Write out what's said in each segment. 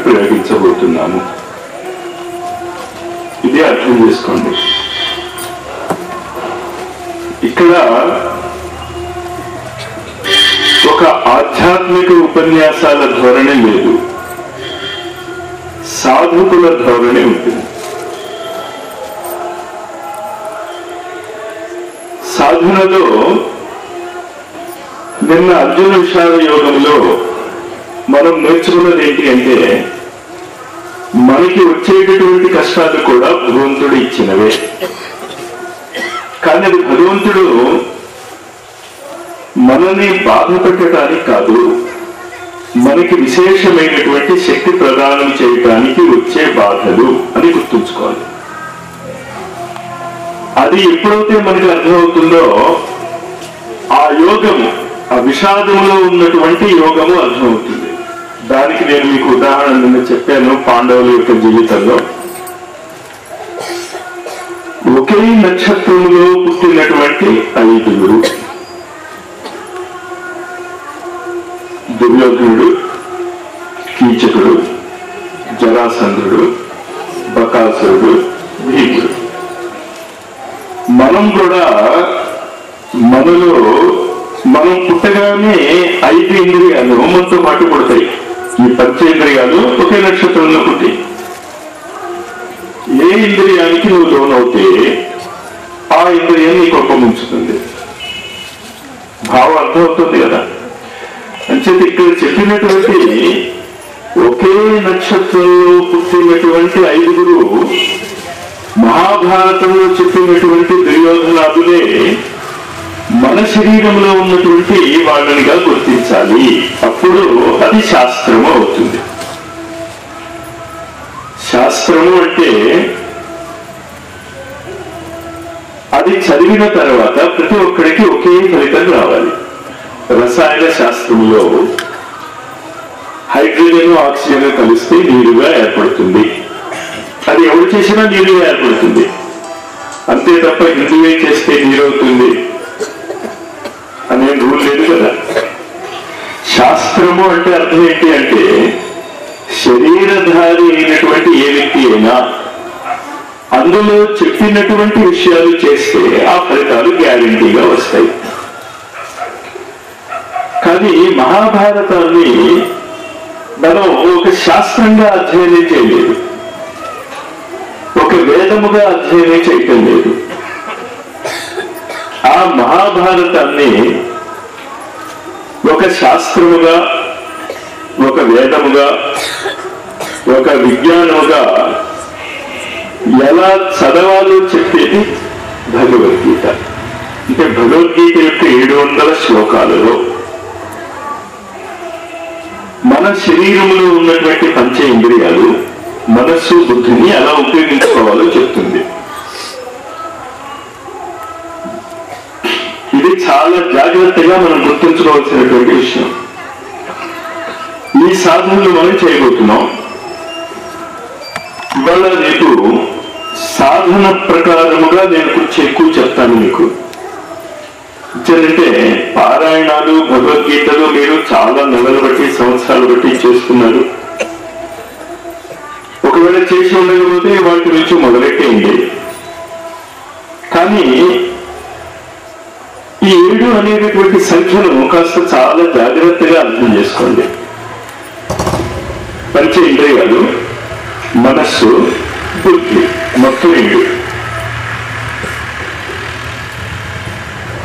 ప్రయోగించబోతున్నాము. ఇది అర్థం చేసుకోండి. ఇక్కడ ఒక ఆధ్యాత్మిక ఉపన్యాసాల ధోరణి లేదు, సాధకుల ధోరణి ఉంటుంది. సాధనలో నిన్న అర్జున విషాద యోగంలో మనం నేర్చుకున్నది ఏంటి అంటే, మనకి వచ్చేటటువంటి కష్టాలు కూడా భగవంతుడు ఇచ్చినవే. కానీ అది భగవంతుడు మనల్ని బాధ పెట్టడానికి కాదు, మనకి విశేషమైనటువంటి శక్తి ప్రదానం చేయడానికి వచ్చే బాధలు అని గుర్తుంచుకోవాలి. అది ఎప్పుడైతే మనకి అర్థమవుతుందో ఆ యోగము, ఆ విషాదంలో ఉన్నటువంటి యోగము అర్థమవుతుంది. దానికి నేను మీకు ఉదాహరణ నిన్న చెప్పాను. పాండవుల యొక్క జీవితంలో ఒకే నక్షత్రంలో పుట్టినటువంటి 5 దుర్యోధనుడు, కీచకుడు, జరాసంధుడు, బకాసురుడు, భీముడు. మనం కూడా మనలో మనం పుట్టగానే 5 ఇంద్రియాలు మనతో పాటు పుడతాయి. ఈ పంచేంద్రియాలు ఒకే నక్షత్రంలో పుట్టి ఏ ఇంద్రియానికి నువ్వు లోనవుతే ఆ ఇంద్రియం నీ కోపం ఉంచుతుంది. భావం అర్థమవుతుంది కదా. అంచేత ఇక్కడ చెప్పినటువంటి ఒకే నక్షత్రంలో పుట్టినటువంటి 5 మహాభారతంలో చెప్పినటువంటి దుర్యోధనాదులే మన శరీరంలో ఉన్నటువంటి వాళ్ళనిగా గుర్తించాలి. అప్పుడు అది శాస్త్రము అవుతుంది. శాస్త్రము అంటే అది చదివిన తర్వాత ప్రతి ఒక్కడికి ఒకే ఫలితం రావాలి. రసాయన శాస్త్రంలో హైడ్రోజన్ ఆక్సిజన్ కలిస్తే నీరుగా ఏర్పడుతుంది. అది ఎవరు చేసినా నీరుగా ఏర్పడుతుంది. అంతే తప్ప హిందువే చేస్తే నీరవుతుంది అనే రూల్ లేదు కదా. శాస్త్రము అంటే అర్థం ఏంటి అంటే, శరీరధారి అయినటువంటి ఏ వ్యక్తి అయినా అందులో చెప్పినటువంటి విషయాలు చేస్తే ఆ ఫలితాలు గ్యారంటీగా వస్తాయి. కానీ మహాభారతాన్ని మనం ఒక శాస్త్రంగా అధ్యయనం చేయలేదు, ఒక వేదముగా అధ్యయనం చేయటం లేదు. ఆ మహాభారతాన్ని ఒక శాస్త్రముగా, ఒక వేదముగా, ఒక విజ్ఞానముగా ఎలా చదవాలో చెప్పేది భగవద్గీత. అంటే భగవద్గీత యొక్క 700 శ్లోకాలలో మన శరీరంలో ఉన్నటువంటి పంచేంద్రియాలు, మనస్సు, బుద్ధిని ఎలా ఉపయోగించుకోవాలో చెప్తుంది. ఇది చాలా జాగ్రత్తగా మనం గుర్తుంచుకోవాల్సినటువంటి విషయం. ఈ సాధనలు మనం చేయబోతున్నాం. ఇవాళ రేపు సాధన ప్రకారముగా నేను కొంచెం ఎక్కువ చెప్తాను మీకు. అంటే పారాయణాలు, భగవద్గీతలు మీరు చాలా నెలలు బట్టి, సంవత్సరాలు బట్టి చేస్తున్నారు. ఒకవేళ చేసి ఉండకపోతే వాటి నుంచి మొదలెట్టేయండి. కానీ ఈ 7 అనేటటువంటి సంఖ్యను కాస్త చాలా జాగ్రత్తగా అర్థం చేసుకోండి. పంచేంద్రియాలు, మనస్సు, బుద్ధి, మొత్తం 7.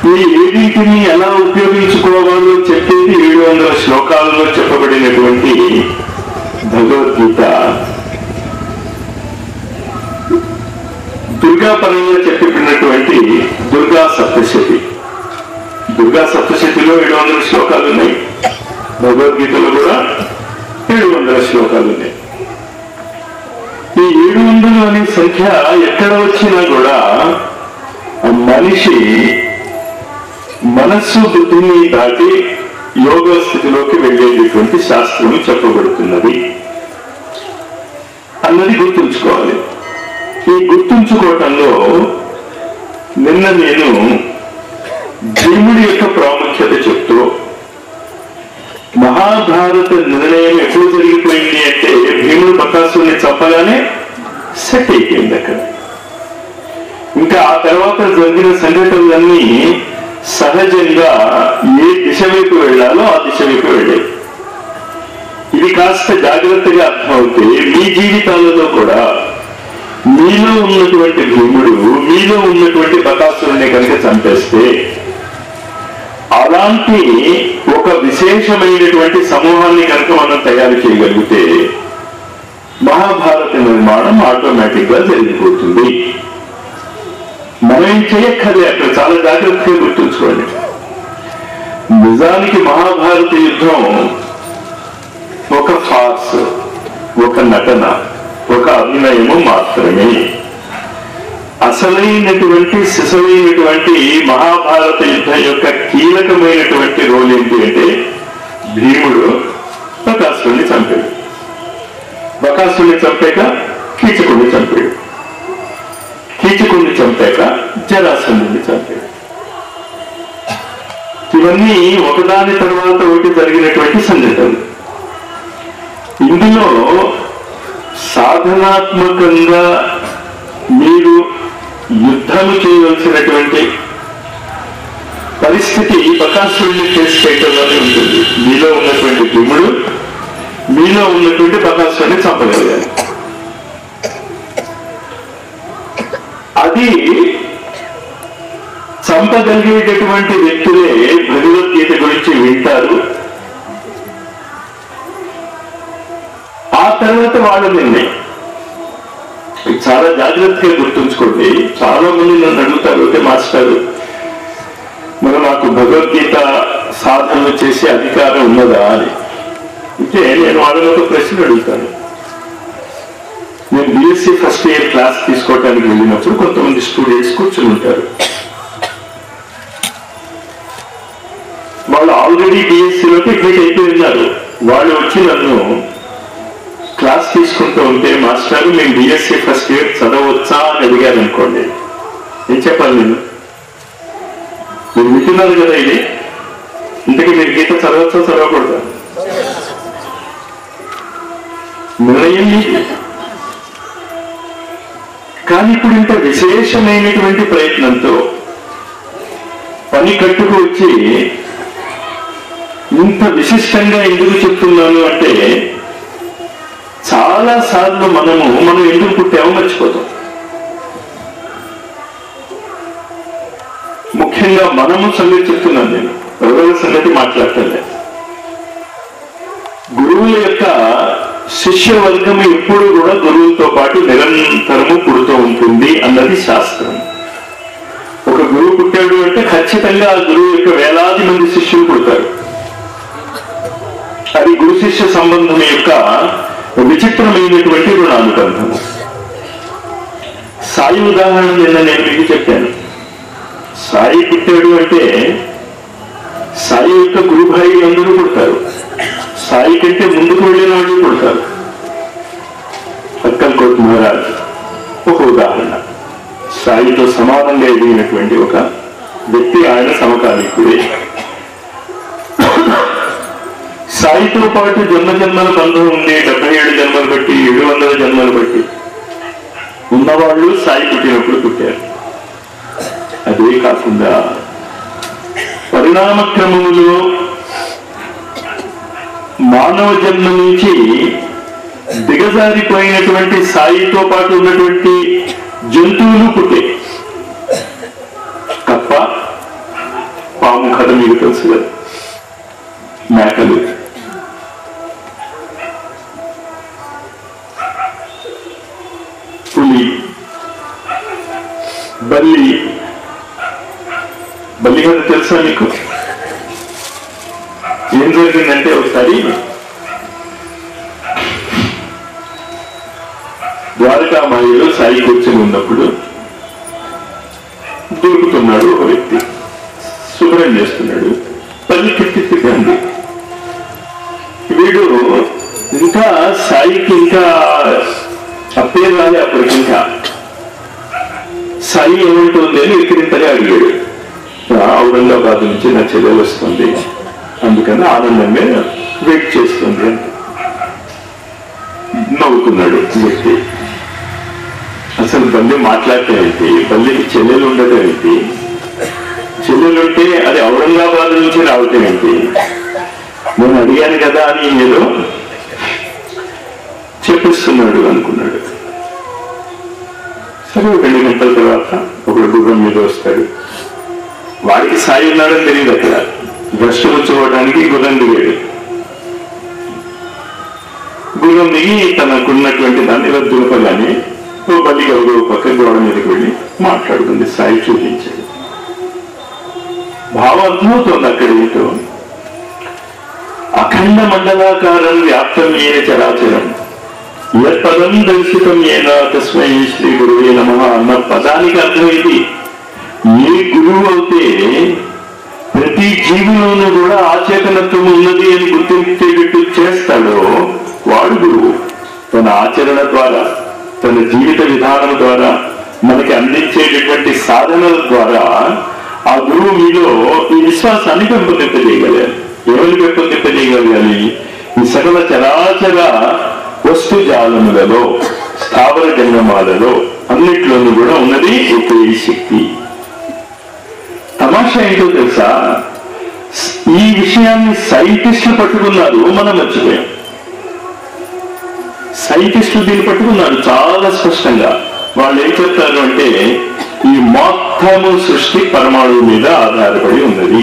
ఈ ఏడింటిని ఎలా ఉపయోగించుకోవాలో చెప్పేది 700 శ్లోకాలలో చెప్పబడినటువంటి భగవద్గీత. దుర్గా పరంగా చెప్పబడినటువంటి దుర్గా సప్తశతి. దుర్గా సప్తశతిలో 700 శ్లోకాలు ఉన్నాయి, భగవద్గీతలో కూడా 700 శ్లోకాలు ఉన్నాయి. ఈ 700 అనే సంఖ్య ఎక్కడ వచ్చినా కూడా మనిషి మనస్సు బుద్ధిని దాటి యోగ స్థితిలోకి వెళ్ళేటటువంటి శాస్త్రం చెప్పబడుతున్నది అన్నది గుర్తుంచుకోవాలి. ఈ గుర్తుంచుకోవటంలో నిన్న నేను భీముడి యొక్క ప్రాముఖ్యత చెప్తూ, మహాభారత నిర్ణయం ఎప్పుడు జరిగిపోయింది అంటే భీముడు బకాసురుని చంపగానే సెట్ అయిపోయింది అక్కడ. ఇంకా ఆ తర్వాత జరిగిన సంఘటనలన్నీ సహజంగా ఏ దిశ వైపు వెళ్ళాలో ఆ దిశ వైపు వెళ్ళాయి. ఇది కాస్త జాగ్రత్తగా అర్థమవుతే మీ జీవితాలలో కూడా మీలో ఉన్నటువంటి భీముడు మీలో ఉన్నటువంటి బకాసురుని కనుక చంపేస్తే, అలాంటి ఒక విశేషమైనటువంటి సమూహాన్ని కనుక మనం తయారు చేయగలిగితే మహాభారత నిర్మాణం ఆటోమేటిక్ గా జరిగిపోతుంది. మనం ఏం చేయక్కర్లే, అక్కడ చాలా జాగ్రత్తగా గుర్తుంచుకోండి. నిజానికి మహాభారత యుద్ధం ఒక ఫార్స్, ఒక నటన, ఒక అభినయము మాత్రమే. అసలైనటువంటి సిసలైనటువంటి మహాభారత యుద్ధం యొక్క కీలకమైనటువంటి రోల్ ఏంటి అంటే భీముడు బకాసురుని చంపాడు. బకాసురుని చంపాక కీచకుడిని చంపాడు. కీచకుడిని చంపాక జరాసంధుని చంపాడు. ఇవన్నీ ఒకదాని తర్వాత ఒకటి జరిగినటువంటి సంఘటనలు. ఇందులో సాధనాత్మకంగా మీరు యుద్ధము చేయవలసినటువంటి పరిస్థితి బకాసురుడిని ఫేస్ చేయటంలోనే ఉంటుంది. మీలో ఉన్నటువంటి భీముడు మీలో ఉన్నటువంటి బకాసురుడిని చంపగలిగారు. అది చంపగలిగేటటువంటి వ్యక్తులే భగవద్గీత గురించి వింటారు. ఆ తర్వాత వాళ్ళ నిర్ణయం. చాలా జాగ్రత్తగా గుర్తుంచుకోండి. చాలా మంది నన్ను అడుగుతారు, అంటే మాస్టారు మరి నాకు భగవద్గీత సాధనలు చేసే అధికారం ఉన్నదా అని. అంటే నేను వాళ్ళని ఒక ప్రశ్న అడుగుతాను. నేను బిఎస్సీ ఫస్ట్ ఇయర్ క్లాస్ తీసుకోవడానికి వెళ్ళినప్పుడు కొంతమంది స్టూడెంట్స్ కూర్చుని ఉంటారు. వాళ్ళు ఆల్రెడీ బిఎస్సీలోకి అడ్మిట్ అయిపోయి ఉన్నారు. వాళ్ళు వచ్చి నన్ను క్లాస్ తీసుకుంటూ ఉంటే, మాస్టర్ మేము బిఎస్సీ ఫస్ట్ ఇయర్ చదవచ్చా అని అడిగారు అనుకోండి, ఏం చెప్పాలి నేను? మీరు వింటున్నారు కదా ఇది, ఇంతకీ మీరు గీత చదవచ్చా చదవకూడదా? నిర్ణయం మీది. కానీ ఇప్పుడు ఇంత విశేషమైనటువంటి ప్రయత్నంతో పని కట్టుకు వచ్చి ఇంత విశిష్టంగా ఎందుకు చెప్తున్నాను అంటే, చాలా సార్లు మనం ఎందుకు పుట్టామో మర్చిపోతాం. ముఖ్యంగా మనము సంగతి చెప్తున్నాను నేను, ఎవరి సంగతి మాట్లాడటంలే. గురువుల యొక్క శిష్య వర్గము ఎప్పుడు కూడా గురువులతో పాటు నిరంతరము పుడుతూ ఉంటుంది అన్నది శాస్త్రం. ఒక గురువు పుట్టాడు అంటే ఖచ్చితంగా ఆ గురువు యొక్క వేలాది మంది శిష్యులు పుడతారు. అది గురు శిష్య సంబంధం యొక్క విచిత్రమైనటువంటి రుణానుబంధము. సాయి ఉదాహరణ నిన్న నేను మీకు చెప్పాను. సాయి పుట్టాడు అంటే సాయి యొక్క గురుభాయి అందరూ పుడతారు. సాయి కంటే ముందుకు వెళ్ళిన వాళ్ళు పుడతారు. అక్కల్కోట్ మహారాజ్ ఒక ఉదాహరణ. సాయితో సమానంగా ఎదిగినటువంటి ఒక వ్యక్తి, ఆయన సమకాలీకుడే. సాయితో పాటు జన్మజన్మల బంధం ఉండే 77 జన్మలు బట్టి 700 జన్మలు బట్టి ఉన్నవాళ్ళు సాయి పుట్టినప్పుడు పుట్టారు. అదే కాకుండా పరిణామ క్రమములో మానవ జన్మ నుంచి దిగజారిపోయినటువంటి సాయితో పాటు ఉన్నటువంటి జంతువులు పుట్టే. కప్ప, మీకు తెలుసు కదా, మేకలు. పులి, బల్లి. బల్లి కథ తెలుసా మీకు? ఏం జరిగిందంటే ఒకసారి ద్వారకామాయిలో సాయి కూర్చొని ఉన్నప్పుడు దొరుకుతున్నాడు ఒక వ్యక్తి, శుభ్రం చేస్తున్నాడు. పల్లి కిట్టిగా ఉంది. వీడు ఇంకా సాయికి ఇంకా అప్పేం రాలే అప్పటికి. ఇంకా సాయి ఏమంటుంది అని విక్రింతగా అడిగాడు. ఔరంగాబాద్ నుంచి నా చెల్లెలు వస్తుంది, అందుకని ఆనందంగా వెయిట్ చేస్తుంది అని నవ్వుకున్నాడు వ్యక్తి. అసలు బల్లి మాట్లాడటం బల్లికి చెల్లెలు ఉండటం ఏంటి? చెల్లెలుంటే అది ఔరంగాబాద్ నుంచి రావటం ఏంటి? నేను అడిగాను కదా అని ఏదో చెప్పిస్తున్నాడు అనుకున్నాడు. సరే 2 గంటల తర్వాత ఒకడు గుర్రం మీద వస్తాడు. వాడికి సాయి ఉన్నాడని తెలియదు. అక్కడ భ్రష్టు వచ్చుకోవడానికి గుర్రం దిగాడు. గుర్రం దిగి తనకున్నటువంటి దాన్ని ఇలా దులపగానే ఓ బల్లి ఒక పక్క గోడ మీదకి వెళ్ళి మాట్లాడుతుంది. సాయి చూపించాడు. భావం అర్థమవుతుంది అక్కడ ఏంటో. అఖండ మండలాకారం వ్యాప్తం ఏన చరాచరం యత్పదం దర్శితం ఏనా తస్మై శ్రీ గురువే నమః అన్న పదానికి అర్థమైంది. ఏ గురువు అయితే ప్రతి జీవిలోనూ కూడా ఆచేతనత్వం ఉన్నది అని గుర్తించేటట్టు చేస్తాడో వాడు గురువు. తన ఆచరణ ద్వారా, తన జీవిత విధానం ద్వారా, మనకి అందించేటటువంటి సాధనల ద్వారా ఆ గురువు మీలో ఈ విశ్వాసాన్ని పెంపొందింపజేయగలగాలి. ఏమని పెంపొందింపజేయగలగాలి? ఈ సకల చరాచర వస్తుజాలములలో, స్థావర జంగమాలలో అన్నిట్లోనూ కూడా ఉన్నది ఒకే శక్తి. తమాషా ఏంటో తెలుసా? ఈ విషయాన్ని సైంటిస్టులు పట్టుకున్నారు, మనం మర్చిపోయాం. సైంటిస్టులు దీన్ని పట్టుకున్నారు చాలా స్పష్టంగా. వాళ్ళు ఏం చెప్తారు అంటే ఈ మొత్తము సృష్టి పరమాణువు మీద ఆధారపడి ఉన్నది.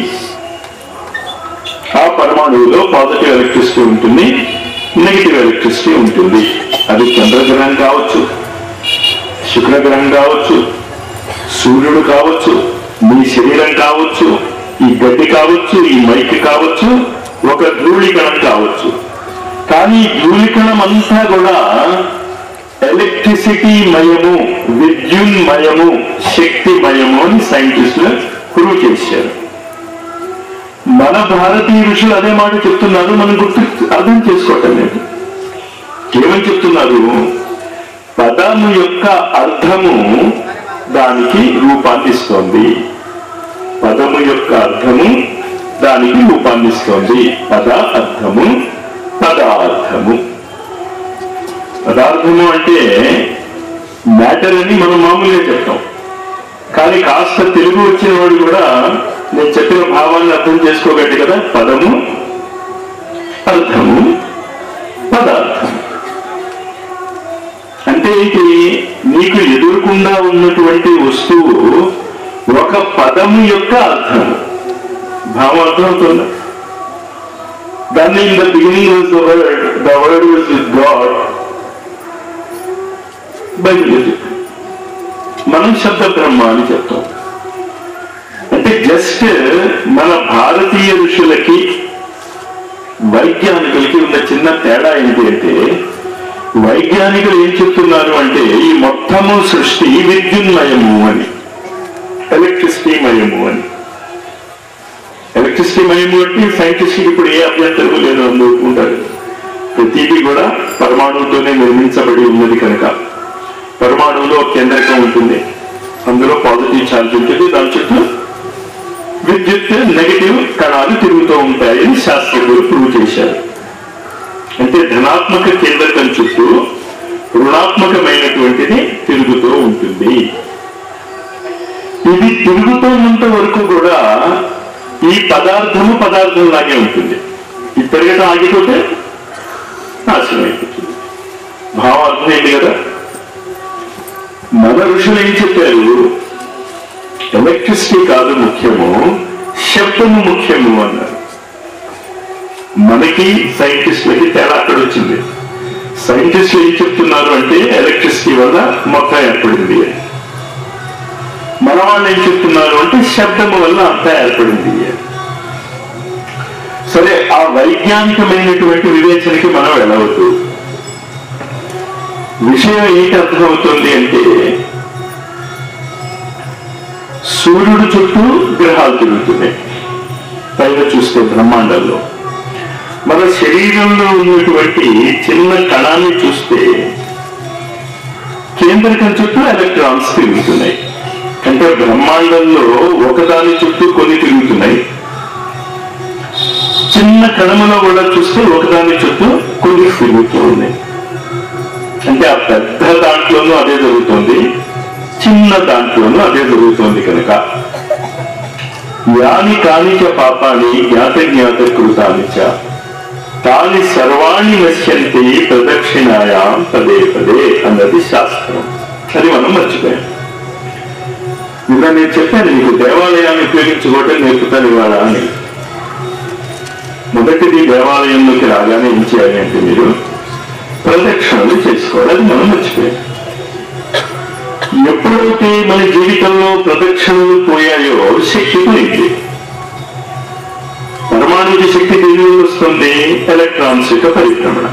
ఆ పరమాణువులో పాజిటివ్ ఎలక్ట్రిసిటీ ఉంటుంది, నెగిటివ్ ఎలక్ట్రిసిటీ ఉంటుంది. అది చంద్రగ్రహం కావచ్చు, శుక్రగ్రహం కావచ్చు, సూర్యుడు కావచ్చు, మీ శరీరం కావచ్చు, ఈ గడ్డి కావచ్చు, ఈ మైక్ కావచ్చు, ఒక ధూళికణం కావచ్చు. కానీ ధూళికణం అంతా కూడా ఎలక్ట్రిసిటీ మయము, విద్యున్మయము, శక్తిమయము అని సైంటిస్టులు ప్రూవ్ చేశారు. మన భారతీయ ఋషులు అదే మాట చెప్తున్నారు, మనం గుర్తు అర్థం చేసుకోవటం లేదు. ఏమని చెప్తున్నారు? పదము యొక్క అర్థము దానికి రూపాన్నిస్తోంది. పదము యొక్క అర్థము దానికి రూపాన్నిస్తోంది. పద అర్థము, పదార్థము. పదార్థము అంటే మ్యాటర్ అని మనం మామూలుగా చెప్తాం. కానీ కాస్త తెలుగు వచ్చిన వాడు కూడా నేను చెప్పిన భావాన్ని అర్థం చేసుకోగట్టి కదా. పదము, అర్థము, పదార్థము అంటే ఏంటి? నీకు ఎదురుకుండా ఉన్నటువంటి వస్తువు ఒక పదము యొక్క అర్థము. భావం అర్థమవుతుందా? దాన్ని in the beginning was the word was with God. Bible మనం శబ్ద బ్రహ్మ అని చెప్తాం. అంటే జస్ట్ మన భారతీయ ఋషులకి వైజ్ఞానికులకి ఉన్న చిన్న తేడా ఏంటి అంటే, వైజ్ఞానికులు ఏం చెప్తున్నారు అంటే ఈ మొత్తము సృష్టి విద్యున్మయము అని, ఎలక్ట్రిసిటీ మయము అని. ఎలక్ట్రిసిటీ మయము అంటే సైంటిస్టులు ఇప్పుడు ఏ అభ్యంతరం లేదు అందుకుంటారు. ప్రతిదీ కూడా పరమాణువుతోనే నిర్మించబడి ఉన్నది కనుక పరమాణువులో కేంద్రకం ఉంటుంది, అందులో పాజిటివ్ ఛార్జ్ ఉంటుంది, దాని చుట్టూ విద్యుత్ నెగటివ్ కణాలు తిరుగుతూ ఉంటాయని శాస్త్రజ్ఞులు ప్రూవ్ చేశారు. అంటే ధనాత్మక కేంద్రకం చుట్టూ రుణాత్మకమైనటువంటిది తిరుగుతూ ఉంటుంది. ఇది తిరుగుతున్నంత వరకు కూడా ఈ పదార్థము పదార్థంలాగే ఉంటుంది. ఈ పెరగడం ఆగిపోతే నాశనం అయిపోతుంది. భావం అర్థమైంది కదా? మన ఋషులు ఏం చెప్పారు? ఎలక్ట్రిసిటీ కాదు ముఖ్యము, శబ్దము ముఖ్యము అన్నారు. మనకి సైంటిస్టులకి తేడా అక్కడ వచ్చింది. సైంటిస్టులు ఏం చెప్తున్నారు అంటే ఎలక్ట్రిసిటీ వల్ల మొత్తం ఏర్పడింది. మన వాళ్ళు ఏం చెప్తున్నారు అంటే శబ్దము వల్ల అంతా ఏర్పడింది. సరే, ఆ వైజ్ఞానికమైనటువంటి వివేచనకి మనం వెళ్ళవద్దు. విషయం ఏంటి అర్థమవుతుంది అంటే సూర్యుడు చుట్టూ గ్రహాలు తిరుగుతున్నాయి. పైన చూస్తే బ్రహ్మాండంలో మన శరీరంలో ఉన్నటువంటి చిన్న కణాన్ని చూస్తే కేంద్రకం చుట్టూ ఎలక్ట్రాన్స్ తిరుగుతున్నాయి. అంటే బ్రహ్మాండంలో ఒకదాని చుట్టూ కొన్ని తిరుగుతున్నాయి. చిన్న కణములో కూడా చూస్తే ఒకదాని చుట్టూ కొన్ని తిరుగుతూ ఉన్నాయి. అంటే ఆ పెద్ద దాంట్లోనూ అదే జరుగుతుంది, చిన్న దాంట్లోనూ అదే జరుగుతుంది. కనుక యాని కానిచ పాపాని జ్ఞాత జ్ఞాత కృతానిచ తాని సర్వాణి నశ్యంతి ప్రదక్షిణాయాం పదే పదే అన్నది శాస్త్రం. అది మనం మర్చిపోయాం. ఇంకా నేను చెప్పాను మీకు దేవాలయాన్ని ఉపయోగించుకోవటం నేర్పుతాను ఇవాళ అని. మొదటిది దేవాలయంలోకి రాగానే ఏం చేయాలి అంటే మీరు ప్రదక్షిణలు చేసుకోవాలి. అది మనం మర్చిపోయాం. ఎప్పుడైతే మన జీవితంలో ప్రదక్షిణలు పోయాయో శక్తి పోయింది. పరమాణుకి శక్తి దేని వస్తుంది? ఎలక్ట్రాన్స్ యొక్క పరిభ్రమణ.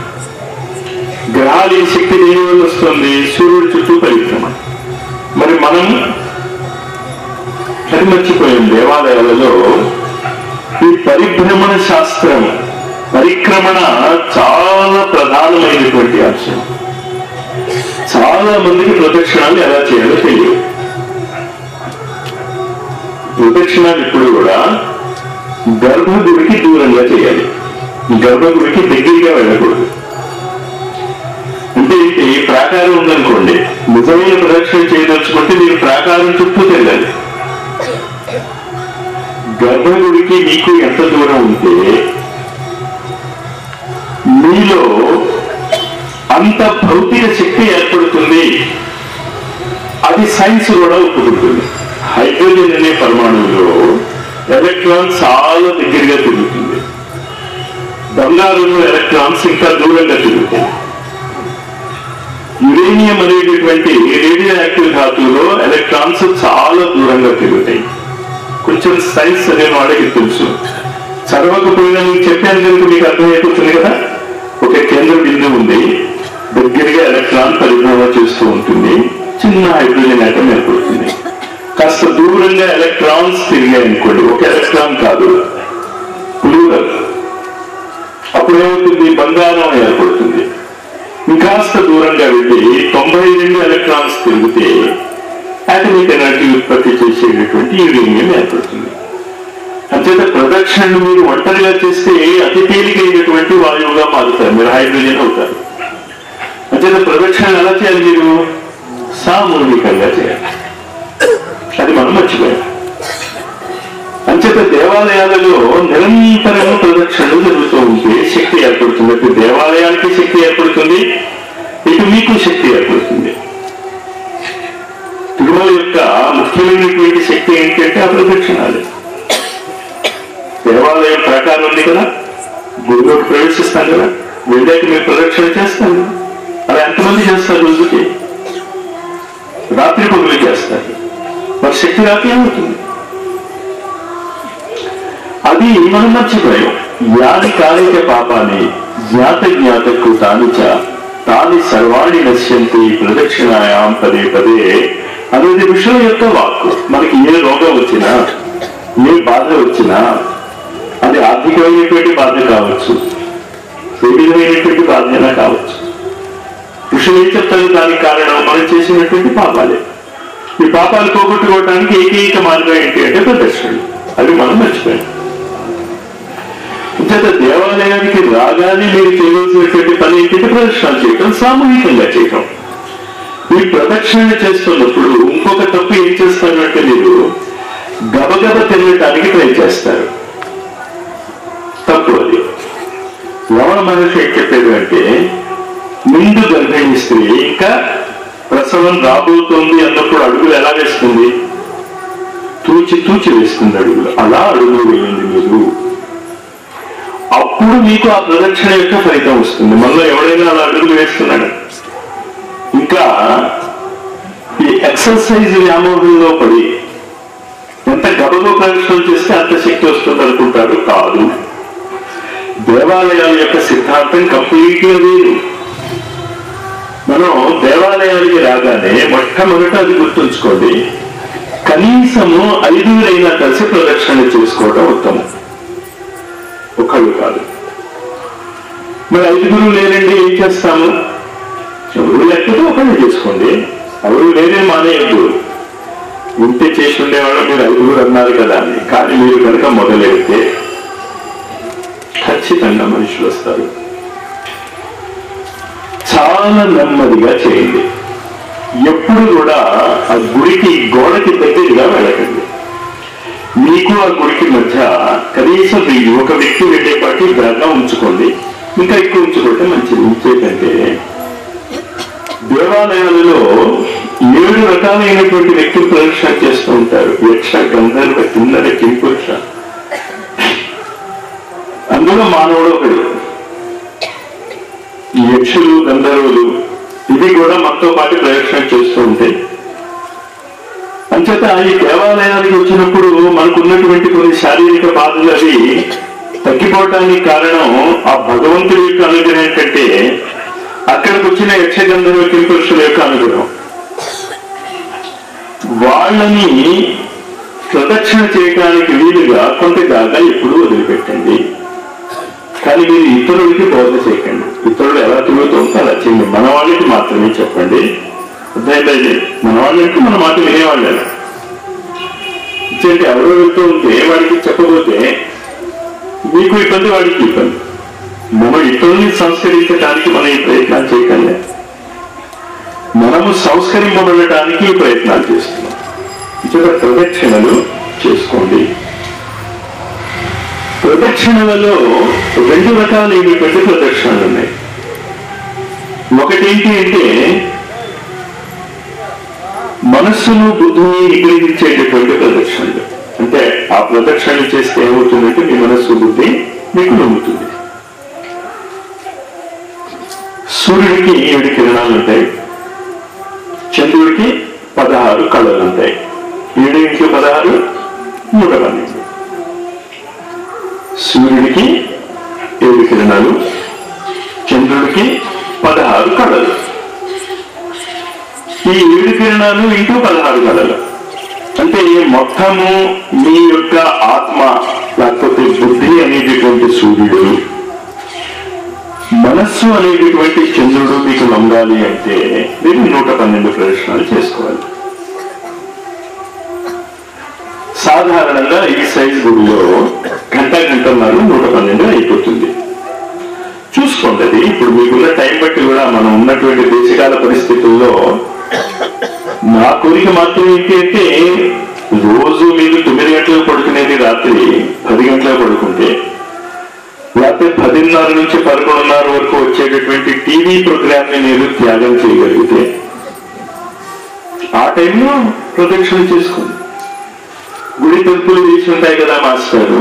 గ్రహాల శక్తి దేని వల్ల వస్తుంది? సూర్యుడి చుట్టూ పరిభ్రమణ. మరి మనం అది మర్చిపోయాం. దేవాలయాలలో ఈ పరిభ్రమణ శాస్త్రం, పరిక్రమణ చాలా ప్రధానమైనటువంటి అంశం. చాలా మందికి ప్రదక్షిణాలు ఎలా చేయాలో తెలియదు. ప్రదక్షిణాలు ఇప్పుడు కూడా గర్భగుడికి దూరంగా చేయాలి, గర్భగుడికి దగ్గరగా వెళ్ళకూడదు. అంటే ఈ ప్రాకారం ఉందనుకోండి, నిజమైన ప్రదక్షిణ చేయదలుచుకుంటే మీరు ప్రాకారం చుట్టూ తిరగాలి. గర్భగుడికి మీకు ఎంత దూరం ఉంటే మీలో అంత భౌతిక శక్తి ఏర్పడుతుంది. అది సైన్స్ కూడా ఒప్పుకుంటుంది. హైడ్రోజన్ అనే పరమాణువులో ఎలక్ట్రాన్ చాలా దగ్గరగా తిరుగుతుంది. బంగారంలో ఎలక్ట్రాన్స్ ఇంకా దూరంగా తిరుగుతాయి. యురేనియం అనేటటువంటి రేడియో యాక్టివ్ ధాతువులో ఎలక్ట్రాన్స్ చాలా దూరంగా తిరుగుతాయి. కొంచెం సైన్స్ అనే వాళ్ళకి తెలుసు. చదవకపోయినా మీకు చెప్పాను కనుక మీకు అర్థమైపోతుంది కదా. ఒక కేంద్ర బిందువు ఉంది, దగ్గరగా ఎలక్ట్రాన్ పరిభ్రమణ చేస్తూ ఉంటుంది, చిన్న హైడ్రోజన్ ఆటం ఏర్పడుతుంది. కాస్త దూరంగా ఎలక్ట్రాన్స్ తిరిగాయి అనుకోండి, ఒక ఎలక్ట్రాన్ కాదు ప్లూరల్, అప్పుడేమవుతుంది? బంగారం ఏర్పడుతుంది. ఇంకాస్త దూరంగా వెళ్ళి 92 ఎలక్ట్రాన్స్ తిరిగితే అటామిక్ ఎనర్జీ ఉత్పత్తి చేసేటటువంటి యురేనియం ఏర్పడుతుంది. అంచేత ప్రదక్షిణను మీరు ఒంటరిగా చేస్తే అతి తేలికైనటువంటి వాయువుగా మారుతారు, మీరు హైడ్రోజన్ అవుతారు. అంచేత ప్రదక్షిణ ఎలా చేయాలి? మీరు సామూహికంగా చేయాలి. అది మనం మర్చిపోయాం. అంచేత దేవాలయాలలో నిరంతరం ప్రదక్షిణలు జరుగుతూ ఉంటే శక్తి ఏర్పడుతుంది. అటు దేవాలయానికి శక్తి ఏర్పడుతుంది, ఇటు మీకు శక్తి ఏర్పడుతుంది. తిరుమల యొక్క ముఖ్యమైనటువంటి శక్తి ఏంటంటే ఆ ప్రదక్షిణాలు. దేవాలయం ప్రకారం ఉంది కదా, గుడిలోకి ప్రవేశిస్తాం కదా, వెళ్ళాక మీరు ప్రదక్షిణ చేస్తారు. అలా ఎంతమంది చేస్తారు? రోజుకి రాత్రి పగులు చేస్తారు. మరి శక్తి రాత్రి ఏమవుతుంది? అది మనం మర్చిపోయాం. యాని కాలేక పాపాన్ని జ్ఞాత జ్ఞాత కృతాని చ తాని సర్వాణి నశ్యంతి ప్రదక్షిణాయాం పదే పదే అనేది విషయం యొక్క వాక్కు. మనకి ఏ రోగం వచ్చినా, ఏ బాధ వచ్చినా, అది ఆర్థికమైనటువంటి బాధ కావచ్చు, ఏ విధమైనటువంటి బాధ కావచ్చు, ఋషులు ఏం చెప్తారు? దానికి కారణం మనం చేసినటువంటి పాపాలే. ఈ పాపాలు పోగొట్టుకోవడానికి ఏకైక మార్గం ఏంటి అంటే ప్రదక్షిణలు. అవి మనం మర్చిపోయాం. ఇంత దేవాలయానికి రాగానే మీరు చేయవలసినటువంటి పని ఏంటంటే ప్రదక్షిణలు చేయటం, సామూహికంగా చేయటం. ఈ ప్రదక్షిణ చేస్తున్నప్పుడు ఇంకొక తప్పు ఏం చేస్తారు అంటే మీరు గబగబ తిరగటానికి ట్రై చేస్తారు. తప్పు అది. రమణ మహర్షి ఏం చెప్పారు అంటే ముందు గర్భిణీ స్త్రీ ఇంకా ప్రసవం రాబోతోంది అన్నప్పుడు అడుగులు ఎలా వేస్తుంది? తూచి తూచి వేస్తుంది అడుగులు. అలా అడుగులు వేయండి మీరు. అప్పుడు మీకు ఆ ప్రదక్షిణ యొక్క ఫలితం వస్తుంది. మనలో ఎవరైనా అలా అడుగులు వేస్తున్నాడు. ఇంకా ఈ ఎక్సర్సైజ్ వ్యామోహంలో పడి ఎంత గబగో ప్రదక్షిణలు చేస్తే అంత శక్తి వస్తుంది అనుకుంటారు. కాదు. దేవాలయాల యొక్క సిద్ధాంతం కంప్లీట్గా వేరు. మనం దేవాలయానికి రాగానే మొట్టమొదట అది గుర్తుంచుకోండి, కనీసము 5 కలిసి ప్రదక్షిణ చేసుకోవడం ఉత్తమం. ఒకళ్ళు కాదు. మరి 5 లేరండి, ఏం చేస్తాము? ఎవరు లేకపోతే ఒకళ్ళు చేసుకోండి. ఎవరు లేరే మానేయద్దు. ఉంటే చేసి ఉండేవాళ్ళు మీరు 5 అన్నారు కదా అని. కానీ మీరు కనుక మొదలెడితే ఖచ్చితంగా మనుషులు వస్తారు. చాలా నెమ్మదిగా చేయండి. ఎప్పుడు కూడా ఆ గుడికి గోడకి దగ్గరగా వెళ్ళకండి. మీకు ఆ గుడికి మధ్య కనీసం ఒక వ్యక్తి వెళ్ళేపాటి జాగా ఉంచుకోండి. ఇంకా ఎక్కువ ఉంచుకుంటే మంచిది. ఇంకేంటంటే దేవాలయాలలో 7 రకాలైనటువంటి వ్యక్తులు ప్రదక్షిణ చేస్తూ ఉంటారు. యక్ష, గంధర్వ, కిన్నర, కింపురుష. అందులో మానవుడు ఒకడు. ఈ యక్షులు, గంధర్వులు ఇవి కూడా మనతో పాటు ప్రదక్షిణ చేస్తూ ఉంటాయి. అంచేత ఈ దేవాలయానికి వచ్చినప్పుడు మనకున్నటువంటి కొన్ని శారీరక బాధలు అవి తగ్గిపోవటానికి కారణం ఆ భగవంతుడి యొక్క అనుగ్రహం కంటే అక్కడికి వచ్చిన యక్షగంధర్వ కింపురుషుల యొక్క అనుగ్రహం. వాళ్ళని ప్రదక్షిణ చేయడానికి వీలుగా కొంత జాగా ఎప్పుడూ వదిలిపెట్టండి. కానీ మీరు ఇతరులకి బోధ చేయకండి. ఇతరులు ఎలా తిరుగుతూ ఉంటే అలా చేయండి. మన వాళ్ళకి మాత్రమే చెప్పండి. అర్థమైందండి? మన వాళ్ళకి మన మాట వినేవాళ్ళు. ఎవరో వెళ్తూ ఉంటే వాడికి చెప్పబోతే మీకు ఇబ్బంది, వాడికి ఇబ్బంది. మనం ఇతరుల్ని సంస్కరించడానికి మనం ఈ ప్రయత్నాలు చేయకండి. మనము సంస్కరింపబడటానికి ఈ ప్రయత్నాలు చేస్తున్నాం. ఇక్కడ ప్రదక్షిణలు చేసుకోండి. ప్రదక్షిణలలో 2 రకాలైనటువంటి ప్రదక్షిణలు ఉన్నాయి. ఒకటేంటి అంటే మనస్సును బుద్ధిని నిగ్రహించేటటువంటి ప్రదక్షిణలు. అంటే ఆ ప్రదక్షిణలు చేస్తే ఏమవుతుందంటే మీ మనస్సు బుద్ధి మీకు నమ్ముతుంది. సూర్యుడికి 7 కిరణాలు ఉంటాయి. చంద్రుడికి 16 కళలు ఉంటాయి. 7 × 16 112. సూర్యుడికి 7 కిరణాలు, చంద్రుడికి 16 కళలు. ఈ 7 కిరణాలు ఇంటూ 16 కళలు. అంటే మొత్తము మీ యొక్క ఆత్మ లేకపోతే బుద్ధి అనేటటువంటి సూర్యుడు, మనస్సు అనేటటువంటి చంద్రుడు మీకు లొంగాలి అంటే మీరు 112 ప్రదక్షిణాలు చేసుకోవాలి. సాధారణంగా ఈ సైజ్ గుడిలో గంటన్నర 112 అయిపోతుంది. చూసుకోండి. అది ఇప్పుడు మీకున్న టైం బట్టి కూడా మనం ఉన్నటువంటి దేశకాల పరిస్థితుల్లో నా కోరిక మాత్రం ఏంటి అంటే రోజు మీరు 9 గంటలకు పడుకునేది రాత్రి 10 గంటలకు పడుకుంటే, లేకపోతే 10:30 నుంచి 11:30 వరకు వచ్చేటటువంటి టీవీ ప్రోగ్రామ్ ని మీరు త్యాగం చేయగలిగితే ఆ టైంలో ప్రదక్షిణ చేసుకోండి. గుడి తలుపులు తీసి ఉంటాయి కదా మాస్టారు,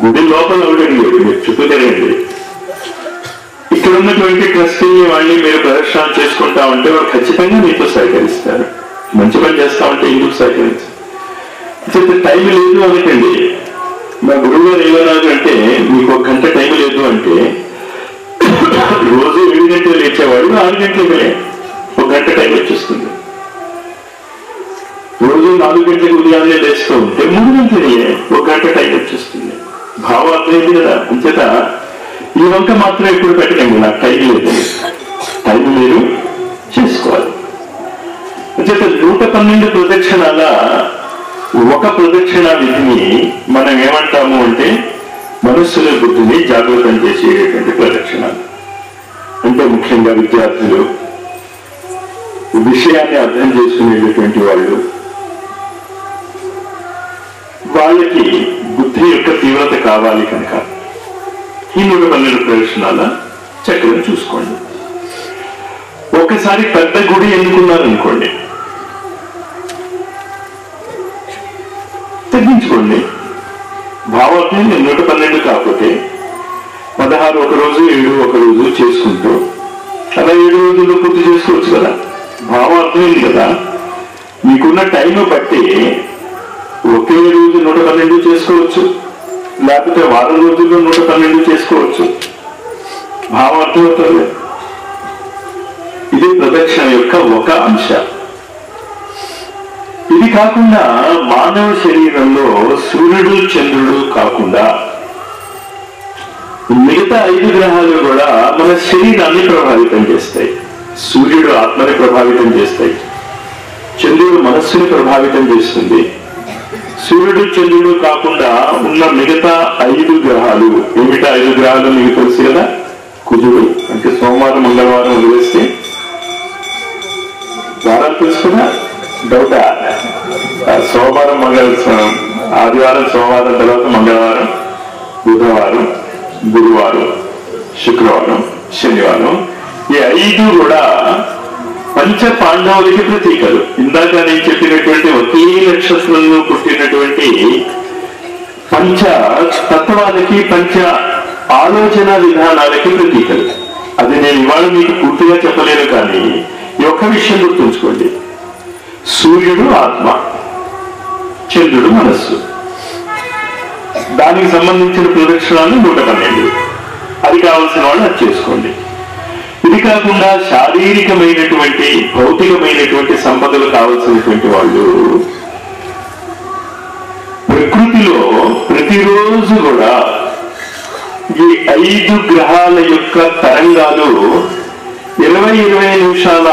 గుడి లోపల ఒకటి మీరు చుట్టూ తిరగండి. ఇక్కడ ఉన్నటువంటి ట్రస్టీ వాళ్ళని మీరు ప్రదర్శన చేసుకుంటా ఉంటే వాళ్ళు ఖచ్చితంగా మీతో సహకరిస్తారు. మంచి పని చేస్తా ఉంటే ఎందుకు సహకరించారు? టైం లేదు అనకండి. మా గురువు గారు ఏమన్నారు అంటే మీకు 1 గంట టైం లేదు అంటే రోజు 7 గంటలు లేచేవాడు 6 గంటలకు 1 గంట టైం వచ్చేస్తుంది. రోజు 4 గంటలకు ఉదయాన్నే లేస్తూ ఉంటే 3 గంటలే 1 గంట టైం వచ్చేస్తుంది. భావం అర్థమైంది కదా? అంచేత ఈ వంక మాత్రం ఎప్పుడు పెట్టకండి, నాకు టైం లేదు. టైం మీరు చేసుకోవాలి. అంచేత 112 ప్రదక్షిణాల ఒక ప్రదక్షిణ విధిని మనం ఏమంటాము అంటే మనస్సుల బుద్ధిని జాగృతం చేసేటటువంటి ప్రదక్షిణాలు. అంటే ముఖ్యంగా విద్యార్థులు, విషయాన్ని అర్థం చేసుకునేటటువంటి వాళ్ళు, వాళ్ళకి బుద్ధి యొక్క తీవ్రత కావాలి కనుక ఈ 112 ప్రదక్షిణాల చక్రం చూసుకోండి. ఒకసారి పెద్ద గుడి ఎన్నుకున్నారనుకోండి, తగ్గించుకోండి. భావార్థం 112 కాకపోతే 16 ఒక రోజు, 7 ఒక రోజు చేసుకుంటూ అలా 7 రోజుల్లో పూర్తి చేసుకోవచ్చు కదా. భావార్థం ఏంటి కదా, మీకున్న టైం బట్టి ఒకే రోజు 112 చేసుకోవచ్చు, లేకపోతే వారం రోజుల్లో 112 చేసుకోవచ్చు. భావార్థం అవుతుంది. ఇది ప్రదక్షిణ యొక్క ఒక అంశ. ఇది కాకుండా మానవ శరీరంలో సూర్యుడు చంద్రుడు కాకుండా మిగతా 5 గ్రహాలు కూడా మన శరీరాన్ని ప్రభావితం చేస్తాయి. సూర్యుడు ఆత్మని ప్రభావితం చేస్తాయి, చంద్రుడు మనస్సుని ప్రభావితం చేస్తుంది. సూర్యుడు చంద్రుడు కాకుండా ఉన్న మిగతా 5 గ్రహాలు ఏమిటా? 5 గ్రహాలు మీకు తెలుసు కదా. కుజుడు అంటే సోమవారం మంగళవారం వదిలేస్తే వారాలు తెలుసు కదా. డౌటా? సోమవారం ఆదివారం, సోమవారం తర్వాత మంగళవారం, బుధవారం, గురువారం, శుక్రవారం, శనివారం. ఈ 5 కూడా పంచ పాండవులకి ప్రతీకలు. ఇందాక నేను చెప్పినటువంటి ఒకే నక్షత్రంలో పుట్టినటువంటి పంచ తత్వాలకి, పంచ ఆలోచన విధానాలకి ప్రతీకలు. అది నేను ఇవాళ మీకు పూర్తిగా చెప్పలేను, కానీ ఈ ఒక్క విషయం గుర్తుంచుకోండి. సూర్యుడు ఆత్మ, చంద్రుడు మనస్సు. దానికి సంబంధించిన ప్రదక్షిణాలు 112. అది కావాల్సిన వాళ్ళు అది చేసుకోండి. ఇది కాకుండా శారీరకమైనటువంటి, భౌతికమైనటువంటి సంపదలు కావాల్సినటువంటి వాళ్ళు ప్రకృతిలో ప్రతిరోజు కూడా ఈ 5 గ్రహాల యొక్క తరంగాలు 20-20 నిమిషాల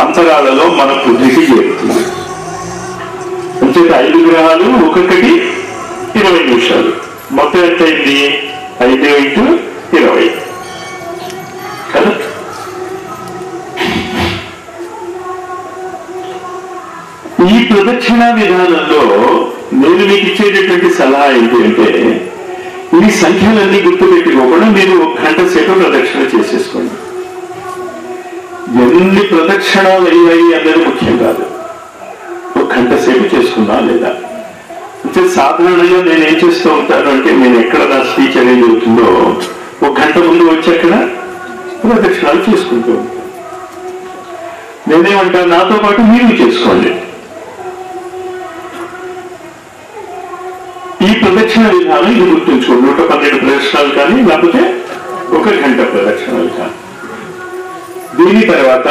అంతరాలలో మన పృథ్వీకి చేరుతుంది. అంచేత 5 గ్రహాలు ఒక్కొక్కటి 20 నిమిషాలు. మొత్తం ఎంత అయింది? 5 × 20 కదా. ఈ ప్రదక్షిణ విధానంలో నేను మీకు ఇచ్చేటటువంటి సలహా ఏంటి అంటే, ఈ సంఖ్యలన్నీ గుర్తుపెట్టుకోకుండా మీరు 1 గంట సేపు ప్రదక్షిణ చేసేసుకోండి. ఎన్ని ప్రదక్షిణాలు అయ్యాయి అన్నది ముఖ్యం కాదు, 1 గంట సేపు చేసుకున్నా లేదా. అంటే సాధారణంగా నేను ఏం చేస్తూ ఉంటాను అంటే, నేను ఎక్కడ నా స్పీచ్ అనేది అవుతుందో 1 గంట ముందు వచ్చి అక్కడ ప్రదక్షిణాలు చేసుకుంటూ ఉంటాను. నేనేమంటాను, నాతో పాటు మీరు చేసుకోండి. ఈ ప్రదక్షిణ విధానం ఇది గుర్తుంచుకోండి. 112 ప్రదక్షిణాలు కానీ, లేకపోతే 1 గంట ప్రదక్షిణాలు కానీ. దీని తర్వాత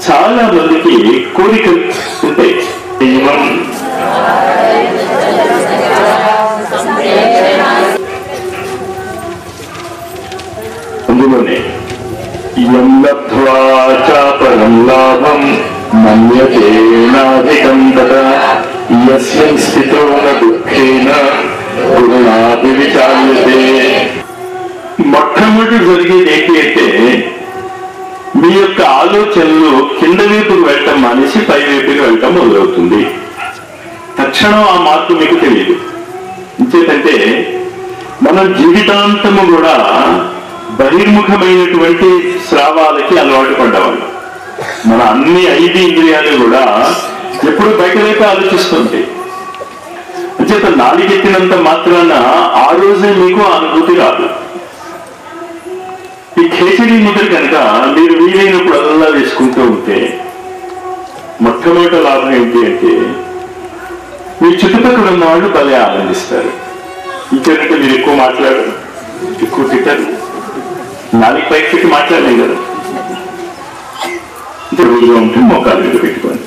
చాలా మందికి కోరికలు ఉంటాయి. అందులోనే యం లబ్ధ్వా చాపరం లాభం మన్యతేనాధికం తదా యస్మిన్ స్థితో న దుఃఖేన గురుణాపి విచాల్యతే. మొట్టమొదటి జరిగేది ఏంటి అంటే, మీ యొక్క ఆలోచనలు కింద వైపుకు వెళ్ళటం మానేసి పై వైపుకి వెళ్ళటం మొదలవుతుంది. తక్షణం ఆ మార్పు మీకు తెలియదు. ఇంకేంటంటే, మనం జీవితాంతము కూడా బహిర్ముఖమైనటువంటి స్రావాలకి అలవాటు పడ్డవాళ్ళం. మన అన్ని 5 ఇంద్రియాలు కూడా ఎప్పుడు బయట వైపు ఆలోచిస్తుంటాయి. అంచేత నాలుగెత్తినంత మాత్రాన ఆ రోజే మీకు అనుభూతి రాదు. ఈ ఖేచడి ముద్ర కనుక మీరు వీలైనప్పుడు అల్లా వేసుకుంటూ ఉంటే మొట్టమొదటి లాభం ఏంటి అంటే, మీ చుట్టుపక్కల ఉన్న వాళ్ళు భలే ఆనందిస్తారు. ఇంకేంటంటే మీరు ఎక్కువ మాట్లాడరు, ఎక్కువ తిట్టారు, 4 పైకి పెట్టి మాట్లాడలేం కదా. అంటే రోజుగా ఉంటే మోకాలు మీద పెట్టుకోండి.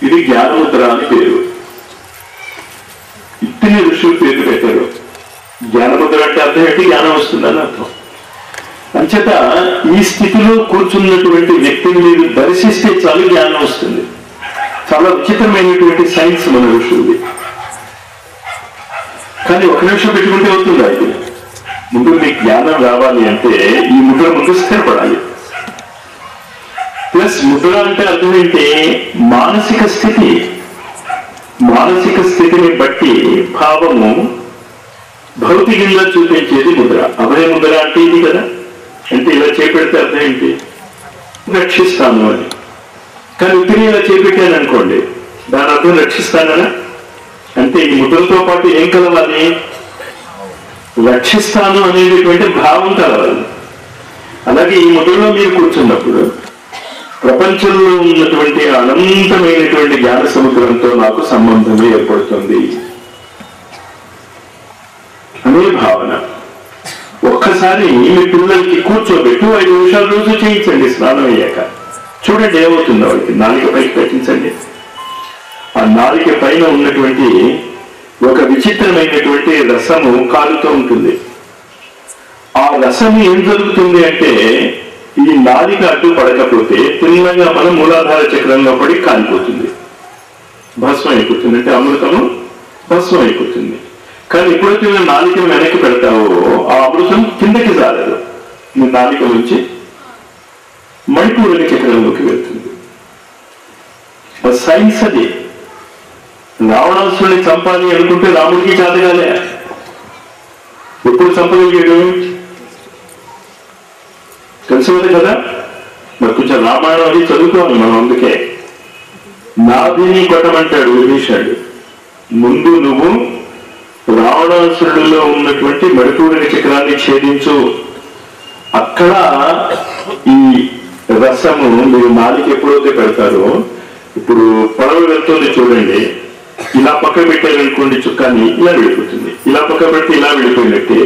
ఇది జ్ఞానముద్ర అని పేరు. ఇతని ఋషులు పేరు పెట్టారు. జ్ఞానముద్ర అంటే అర్థం ఏంటి? జ్ఞానం వస్తుందని అర్థం. అంచేత ఈ స్థితిలో కూర్చున్నటువంటి వ్యక్తిని మీరు దర్శిస్తే చాలు జ్ఞానం వస్తుంది. చాలా విచిత్రమైనటువంటి సైన్స్ మన ఋషులది. కానీ 1 నిమిషం పెట్టుకుంటే అవుతుందా? ఇది ముందు మీకు జ్ఞానం రావాలి అంటే ఈ ముద్ర ముందు స్థిరపడాలి. ప్లస్ ముద్ర అంటే అర్థం ఏంటి? మానసిక స్థితి. మానసిక స్థితిని బట్టి భావము భౌతికంగా చూపించేది ముద్ర. అభయ ముద్ర అంటే ఇది కదా. అంటే ఇలా చేపెడితే అర్థం ఏంటి? రక్షిస్తాను అని. కానీ ఉత్తిరిగా చేపెట్టాను అనుకోండి, దాని అర్థం రక్షిస్తాననా? అంటే ఈ ముద్రతో పాటు ఏం కలవాలి? రక్షిస్తాను అనేటటువంటి భావం కలవాలి. అలాగే ఈ ముద్రలో మీరు కూర్చున్నప్పుడు ప్రపంచంలో ఉన్నటువంటి అనంతమైనటువంటి జ్ఞాన సముద్రంతో నాకు సంబంధం ఏర్పడుతుంది అనే భావన. ఒక్కసారి మీ పిల్లలకి కూర్చోబెట్టు 5 నిమిషాలు రోజు చేయించండి. స్నానం అయ్యాక చూడండి ఏమవుతుందో. వాళ్ళకి నాలుక పైకి పెట్టించండి. ఆ నాలుక పైన ఉన్నటువంటి ఒక విచిత్రమైనటువంటి రసము కాలుతూ ఉంటుంది. ఆ రసము ఏం జరుగుతుంది అంటే, ఈ నాలిక అడ్డు పడకపోతే తిన్నగా మనం మూలాధార చక్రంలో పడి కాలిపోతుంది, భస్మం అయిపోతుంది. అంటే అమృతము భస్మం అయిపోతుంది. కానీ ఎప్పుడైతే నువ్వు నాలికను వెనక్కి పెడతావో ఆ అమృతం కిందకి జారదు, నీ నాలిక నుంచి మణిపూరక చక్రంలోకి వెళ్తుంది. సైన్స్ అది. రావణాసురుని చంపాలి అనుకుంటే రాముడికి చాతగాలే. ఎప్పుడు చంపగలిగాడు తెలిసింది కదా. మరి కొంచెం రామాయణం అది చదువుకోవాలి మనం. అందుకే నాభిని కొట్టమంటాడు విభీషణుడు. ముందు నువ్వు రావణాసురుడిలో ఉన్నటువంటి మణిపూరక చక్రాన్ని ఛేదించు. అక్కడ ఈ రసము మీరు నాలుక ఎప్పుడైతే పెడతారో, ఇప్పుడు పడవ వెళ్తుంది చూడండి, ఇలా పక్క పెట్టారనుకోండి చుక్కాన్ని, ఇలా వెళ్ళిపోతుంది. ఇలా పక్క పెడితే ఇలా వెళ్ళిపోయినట్టే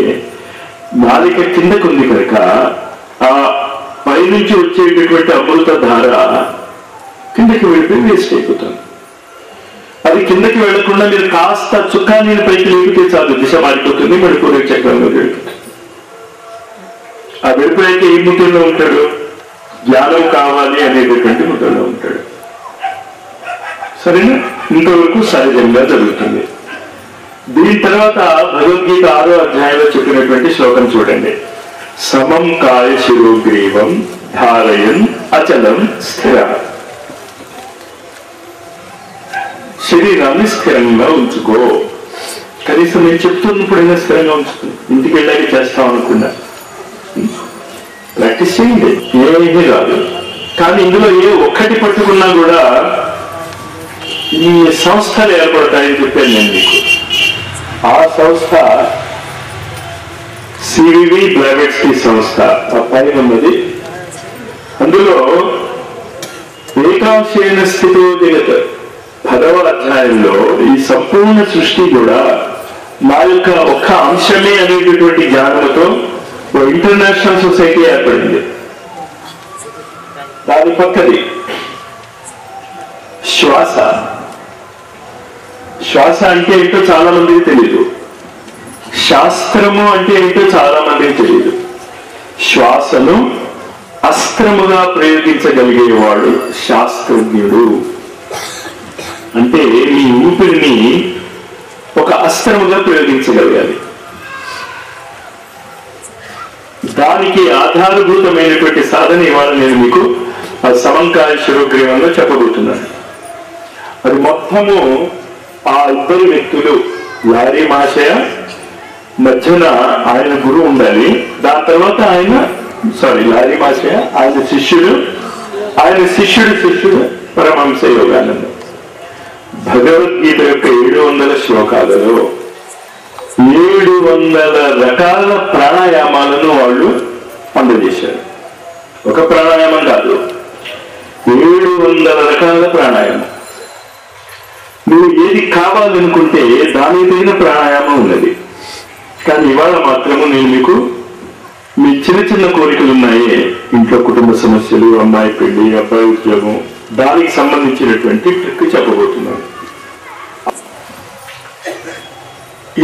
నాలిక కిందకు ఉంది కనుక ఆ పైనుంచి వచ్చేటటువంటి అమృత ధార కిందకి వెళ్ళిపోయి వేస్ట్ అయిపోతుంది. అది కిందకి వెళ్లకుండా మీరు కాస్త చుక్కాన్ని పైకి లేపితే చాలు, దిశ మారిపోతుంది, మణిపూరక చక్రంలో వెళ్ళిపోతుంది. ఆ వెళ్ళిపోయాక ఏ ముద్రలో ఉంటాడు? జ్ఞానం కావాలి అనేటటువంటి ముద్రలో ఉంటాడు. సరేనా? ఇంతవరకు సహజంగా జరుగుతుంది. దీని తర్వాత భగవద్గీత 6వ అధ్యాయంలో చెప్పినటువంటి శ్లోకం చూడండి. సమం కాయ శిరోగ్రీవం ధారయన్ అచలం స్థిర. శరీరాన్ని స్థిరంగా ఉంచుకో. కనీసం నేను చెప్తున్నప్పుడైనా స్థిరంగా ఉంచుకో. ఇంటికి వెళ్ళాక చేస్తాం అనుకున్నా, ప్రాక్టీస్ చేయండి, ఏమీ రాదు. కానీ ఇందులో ఏ ఒక్కటి పట్టుకున్నా కూడా ఈ సంస్థలు ఏర్పడతాయని చెప్పాను నేను మీకు. ఆ సంస్థ సివివి బ్లావెట్స్కీ సంస్థ, ఆ పైన ఉన్నది. అందులో ఏకాంశేన స్థితో జగత్ 10వ అధ్యాయంలో ఈ సంపూర్ణ సృష్టి కూడా నా యొక్క ఒక్క అంశమే అనేటటువంటి జ్ఞానంతో ఇంటర్నేషనల్ సొసైటీ ఏర్పడింది. దాని పక్కది శ్వాస. శ్వాస అంటే ఏంటో చాలా మందికి తెలియదు. శాస్త్రము అంటే ఏంటో చాలా మందికి తెలియదు. శ్వాసను అస్త్రముగా ప్రయోగించగలిగేవాడు శాస్త్రజ్ఞుడు. అంటే మీ ఊపిరిని ఒక అస్త్రముగా ప్రయోగించగలగాలి. దానికి ఆధారభూతమైనటువంటి సాధన ఇవాళ నేను మీకు ఆ సమంకాయ శిరోగ్రీవంలో చెప్పబోతున్నాను. అది మొత్తము ఆ ఇద్దరు వ్యక్తులు, లారీ మాషయ మధ్యన ఆయన గురువు ఉండాలి. దాని తర్వాత లారీ మాషయ ఆయన శిష్యుడు, శిష్యుడు పరమహంస యోగానంద. భగవద్గీత యొక్క 700 శ్లోకాలలో 700 రకాల ప్రాణాయామాలను వాళ్ళు అందజేశారు. ఒక ప్రాణాయామం కాదు, 700 రకాల ప్రాణాయామం. నువ్వు ఏది కావాలనుకుంటే దాని పైన ప్రాణాయామం ఉన్నది. కానీ ఇవాళ మాత్రము నేను మీకు మీ చిన్న కోరికలు ఉన్నాయే, ఇంట్లో కుటుంబ సమస్యలు, అమ్మాయి పెళ్లి, అబ్బాయి ఉద్యోగం, దానికి సంబంధించినటువంటి ట్రిక్ చెప్పబోతున్నాను.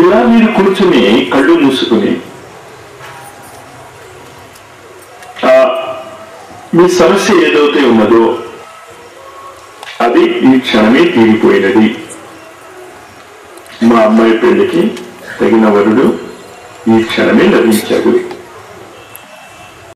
ఇలా మీరు కూర్చుని కళ్ళు మూసుకుని మీ సమస్య ఏదైతే ఉన్నదో అది ఈ క్షణమే తీరిపోయినది. మా అమ్మాయి పెళ్లికి తగిన వరుడు ఈ క్షణమే లభించాడు.